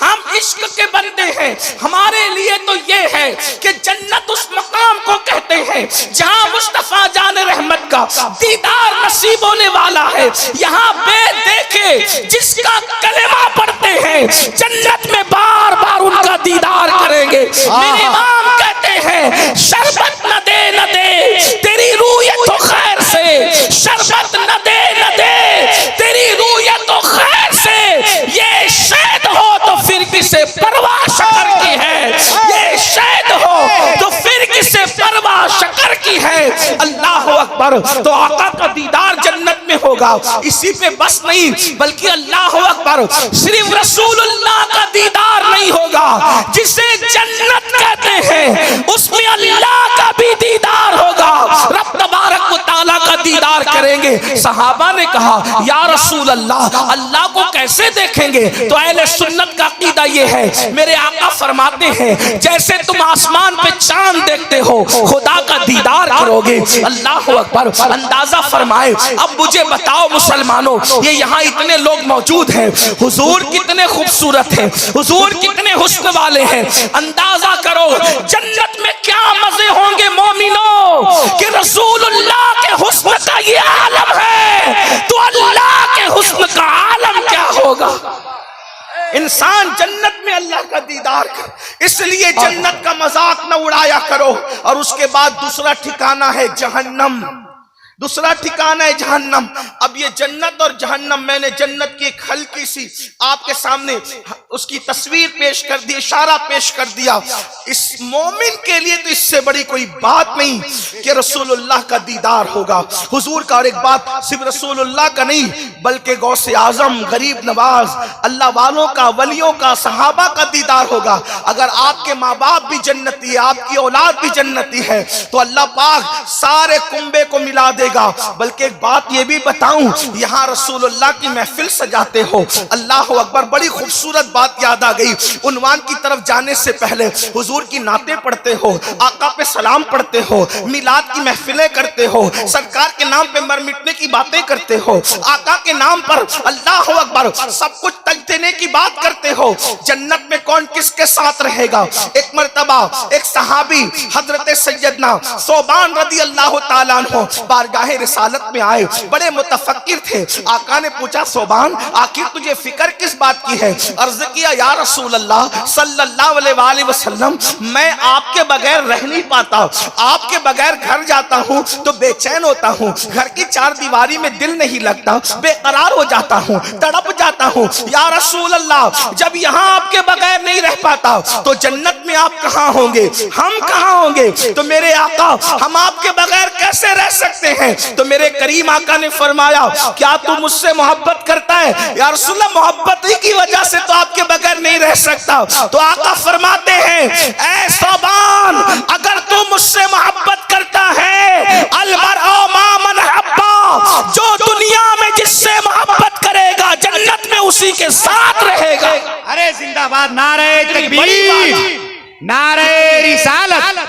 ہم عشق کے بندے ہیں. ہمارے لیے تو یہ ہے کہ جنت اس مقام کو کہتے ہیں جہاں مصطفیٰ جان رحمت کا دیدار نصیب ہونے والا ہے. یہاں بے دیکھے جس کا کلمہ پڑھتے ہیں جنت میں بار بار ان کا دیدار کریں گے. میرے امام کہتے ہیں شربت نہ دے نہ دے تیری رویت و خیر سے، شربت نہ دے نہ دے تیری رویت و خیر سے، یہ شہد ہو تو پھر کسے پرواہ شکر کی ہے، یہ شہد ہو تو پھر کسے پرواہ شکر کی ہے. اللہ اکبر. تو آقا کا دیدار جنت میں ہوگا. اسی پہ بس نہیں بلکہ اللہ اکبر صرف رسول اللہ کا دیدار نہیں ہوگا، جسے جنت کہتے ہیں اس میں اللہ کا بھی دیدار ہوگا. رب تبارک و تعالیٰ کا دیدار کریں گے. صحابہ نے کہا یا رسول اللہ اللہ کو کیسے دیکھیں گے؟ تو اہل سنت کا عقیدہ یہ ہے، میرے آقا فرماتے ہیں جیسے تم آسمان پہ چاند دیکھتے ہو خدا کا دیدار کرو گے. اللہ اکبر. اندازہ فرمائے. اب مجھے بتاؤ مسلمانوں، یہ یہاں اتنے لوگ موجود ہیں، حضور کتنے خوبصورت ہیں، حضور کتنے حسن والے ہیں. اندازہ کرو جنت میں کیا مزے ہوں گے مومنوں کہ رسول اللہ کے حسن کا یہ عالم ہے تو اللہ کے حسن کا عالم کیا ہوگا. انسان جنت میں اللہ کا دیدار کر. اس لیے جنت کا مذاق نہ اڑایا کرو. اور اس کے بعد دوسرا ٹھکانہ ہے جہنم. دوسرا ٹھکانہ ہے جہنم. اب یہ جنت اور جہنم، میں نے جنت کی ایک ہلکی سی آپ کے سامنے اس کی تصویر پیش کر دی، اشارہ پیش کر دیا. اس مومن کے لیے تو اس سے بڑی کوئی بات نہیں کہ رسول اللہ کا دیدار ہوگا، حضور کا. اور ایک بات صرف رسول اللہ کا نہیں بلکہ غوث اعظم، غریب نواز، اللہ والوں کا، ولیوں کا، صحابہ کا دیدار ہوگا. اگر آپ کے ماں باپ بھی جنتی ہے، آپ کی اولاد بھی جنتی ہے تو اللہ پاک سارے کنبے کو ملا دے گا. بلکہ ایک بات یہ بھی بتاؤں، یہاں رسول اللہ کی محفل سجاتے ہو، اللہ اکبر. بڑی خوبصورت بات یاد آ گئی. عنوان کی طرف جانے سے پہلے حضور کی نعتیں پڑھتے ہو، آقا پہ سلام پڑھتے ہو، میلاد کی محفلیں کرتے ہو، سرکار کے نام پہ مر مٹنے کی باتیں کرتے ہو، آقا کے نام پر اللہ اکبر سب کچھ تک دینے کی بات کرتے ہو. جنت میں کون کس کے ساتھ رہے گا؟ ایک مرتبہ ایک صحابی حضرت سیدنا ثوبان رضی اللہ تعالیٰ عنہ بارگاہ رسالت میں آئے، بڑے متفکر تھے. آقا نے پوچھا ثوبان آخر تجھے فکر کس بات کی ہے؟ عرض کیا یا رسول اللہ صلی اللہ علیہ وآلہ وسلم میں آپ کے بغیر رہ نہیں پاتا، آپ کے بغیر گھر جاتا ہوں تو بے چین ہوتا ہوں، گھر کی چار دیواری میں دل نہیں لگتا، بے قرار ہو جاتا ہوں، تڑپ جاتا ہوں. یا رسول اللہ جب یہاں آپ کے بغیر نہیں رہ پاتا تو جنت میں آپ کہاں ہوں گے، ہم کہاں ہوں گے؟ تو میرے آقا ہم آپ کے بغیر کیسے رہ سکتے ہیں؟ تو میرے کریم آقا نے فرمایا کیا تو مجھ سے محبت کرتا ہے؟ یا رسول اللہ محبت ہی کی وجہ سے تو آپ کے بغیر نہیں رہ سکتا. تو آقا فرماتے ہیں اے ثوبان اگر تو مجھ سے محبت کرتا ہے المرء مع من احبا، جو دنیا میں جس سے محبت کرے گا جنت میں اسی کے ساتھ رہے گا. ارے زندہ باد، نعرہ تکبیر، نعرہ رسالت.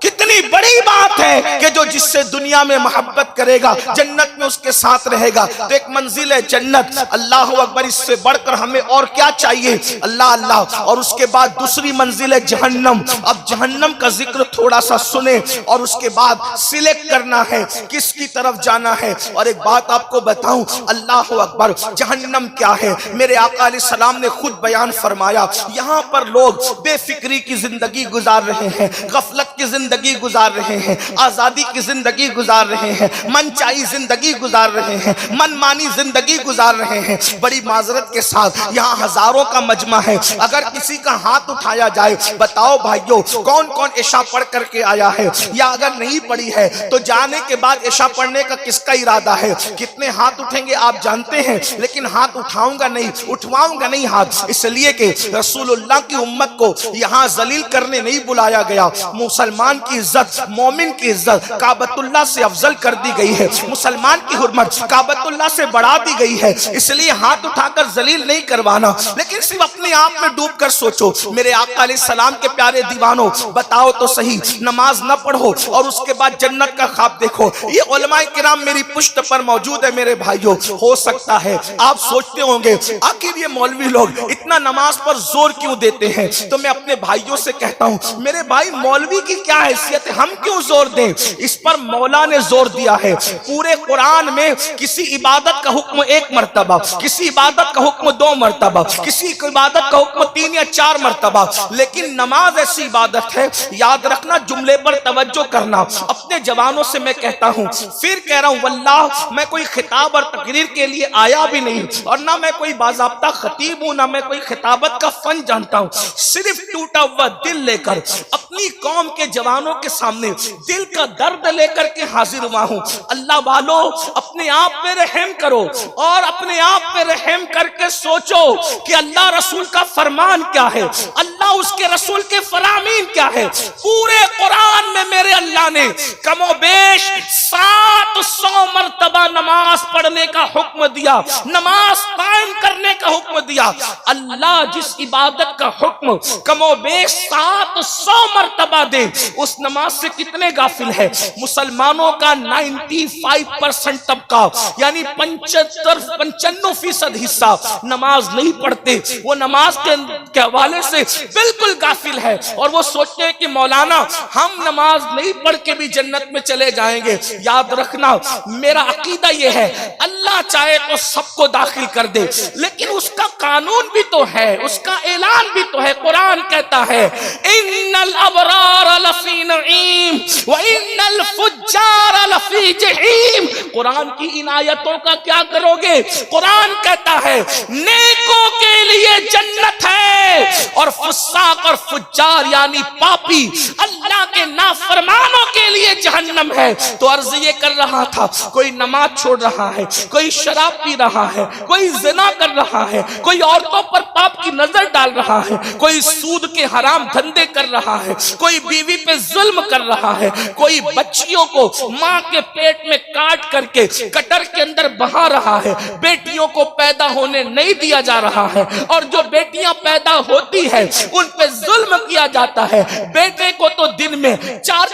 کتنی بڑی بات ہے کہ جو جس سے دنیا میں محبت کرے گا جنت میں اس کے ساتھ رہے گا. تو ایک منزل ہے جنت. اللہ اکبر. اس سے بڑھ کر ہمیں اور کیا چاہیے؟ اللہ اللہ. اور اس کے بعد دوسری منزل ہے جہنم. اب جہنم کا ذکر تھوڑا سا سنیں اور اس کے بعد سلیکٹ کرنا ہے کس کی طرف جانا ہے. اور ایک بات آپ کو بتاؤں، اللہ اکبر، جہنم کیا ہے میرے آقا علیہ السلام نے خود بیان فرمایا. یہاں پر لوگ بے فکری کی زندگی گزار رہے ہیں، غفلت کی زندگی گزار رہے ہیں، آزادی کی زندگی گزار رہے ہیں، من چاہی زندگی گزار رہے ہیں، من مانی زندگی گزار رہے ہیں. بڑی معذرت کے ساتھ یہاں ہزاروں کا مجمع ہے، اگر کسی کا ہاتھ اٹھایا جائے بتاؤ بھائیو کون کون عشاء پڑھ کر کے آیا ہے، یا اگر نہیں پڑھی ہے تو جانے کے بعد عشاء پڑھنے کا کس کا ارادہ ہے؟ کتنے ہاتھ اٹھیں گے آپ جانتے ہیں، لیکن ہاتھ اٹھاؤں گا نہیں ہاتھ، اس لیے کہ رسول اللہ کی امت کو یہاں ذلیل کرنے نہیں بلایا گیا. مسلمان کی عزت، مومن کی عزت کعبۃ اللہ سے افضل کر دی گئی ہے، مسلمان کی حرمت کعبۃ اللہ سے بڑھا دی گئی ہے. اس لیے ہاتھ اٹھا کر ذلیل نہیں کروانا، لیکن صرف اپنے اپنے آپ میں ڈوب کر سوچو میرے آقا علیہ السلام کے پیارے دیوانوں، بتاؤ تو صحیح، نماز نہ پڑھو اور اس کے بعد جنت کا خواب دیکھو؟ یہ علماء کرام میری پشت پر موجود ہے میرے بھائیوں۔ ہو سکتا ہے آپ سوچتے ہوں گے آخر یہ مولوی لوگ اتنا نماز پر زور کیوں دیتے ہیں؟ تو میں اپنے بھائیوں سے کہتا ہوں میرے بھائی، مولوی کی کیا حیثیت ہے، ہم کیوں زور دیں؟ اس پر مولا نے زور دیا ہے۔ پورے قرآن میں کسی عبادت کا حکم 1 مرتبہ، کسی عبادت کا حکم 2 مرتبہ، کسی عبادت کا حکم 3 یا 4 مرتبہ، لیکن نماز ایسی عبادت ہے، یاد رکھنا، جملے پر توجہ کرنا۔ اپنے جوانوں سے میں کہتا ہوں، پھر کہہ رہا ہوں، واللہ میں کوئی خطاب اور تقریر کے لیے آیا بھی نہیں، اور نہ میں کوئی باضابطہ خطیب ہوں، نہ میں کوئی خطابت کا فن جانتا ہوں، صرف ٹوٹا ہوا دل لے کر اپنی قوم کے جوانوں کے سامنے دل کا درد لے کر کے حاضر ہوا ہوں۔ اللہ والو، اپنے آپ پہ رحم کرو اور اپنے آپ پہ رحم کر کے سوچو کہ اللہ رسول کا فرمان کیا ہے، اللہ اس کے رسول کے فرامین کیا ہے۔ پورے قرآن میں میرے اللہ نے کم و بیش 700 مرتبہ نماز پڑھنے کا حکم دیا، نماز قائم کرنے کا حکم دیا۔ اللہ جس عبادت کا حکم کم و بیش 700 مرتبہ دے، اس نماز سے کتنے غافل ہے؟ مسلمانوں کا 95% طبقہ یعنی 95% حصہ نماز نہیں پڑھتے، وہ نماز کے حوالے سے بالکل غافل ہے، اور وہ سوچتے ہیں کہ مولانا ہم نماز نہیں پڑھ کے بھی جنت میں چلے جائیں گے۔ یاد رکھنا، میرا عقیدہ یہ ہے اللہ چاہے تو سب کو داخل کر دے، لیکن اس کا قانون بھی تو ہے، اس کا اعلان بھی تو ہے۔ قرآن کہتا ہے ان الابرار لفی نعیم وان الفجار لفی جحیم۔ قرآن کی ان آیتوں کا کیا کرو گے؟ قرآن کہتا ہے نیکوں کے لیے جنت ہے اور فساق اور فجار یعنی پاپی اللہ کے نافرمانوں کے لیے جہنم ہے۔ تو عرض یہ کر رہا تھا، کوئی نماز چھوڑ رہا ہے، کوئی شراب پی رہا ہے، کوئی زنا کر رہا ہے، کوئی عورتوں پر پاپ کی نظر ڈال رہا ہے، کوئی سود کے حرام دھندے کر رہا ہے، کوئی بیوی پہ ظلم کر رہا ہے، کوئی بچیوں کو ماں کے پیٹ میں کاٹ کر کے کٹر کے اندر بہا رہا ہے، بیٹیوں کو پیدا ہونے نہیں دیا جا رہا ہے، اور جو بیٹیاں پیدا ہوتی ہے ان پہ ظلم کیا جاتا ہے۔ بیٹے کو تو دن میں 4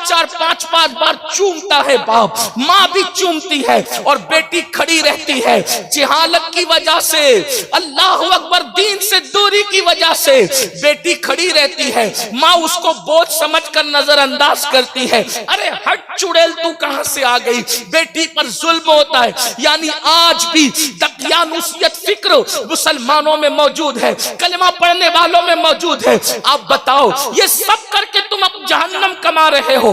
5 بار چومتا ہے باپ، ماں بھی چومتی ہے، اور بیٹی کھڑی رہتی ہے جہالت کی وجہ سے، اللہ اکبر، دین سے دوری کی وجہ سے بیٹی کھڑی رہتی ہے، ماں اس کو بوجھ سمجھ کر نظر انداز کرتی ہے، ارے ہٹ چڑیل تو کہاں سے آ گئی، بیٹی پر ظلم ہوتا ہے۔ یعنی آج بھی دقیانوسیت فکر مسلمانوں میں موجود ہے، کلمہ پڑھنے والوں میں موجود ہے۔ آپ بتاؤ یہ سب کر کے تم اب جہنم کما رہے ہو،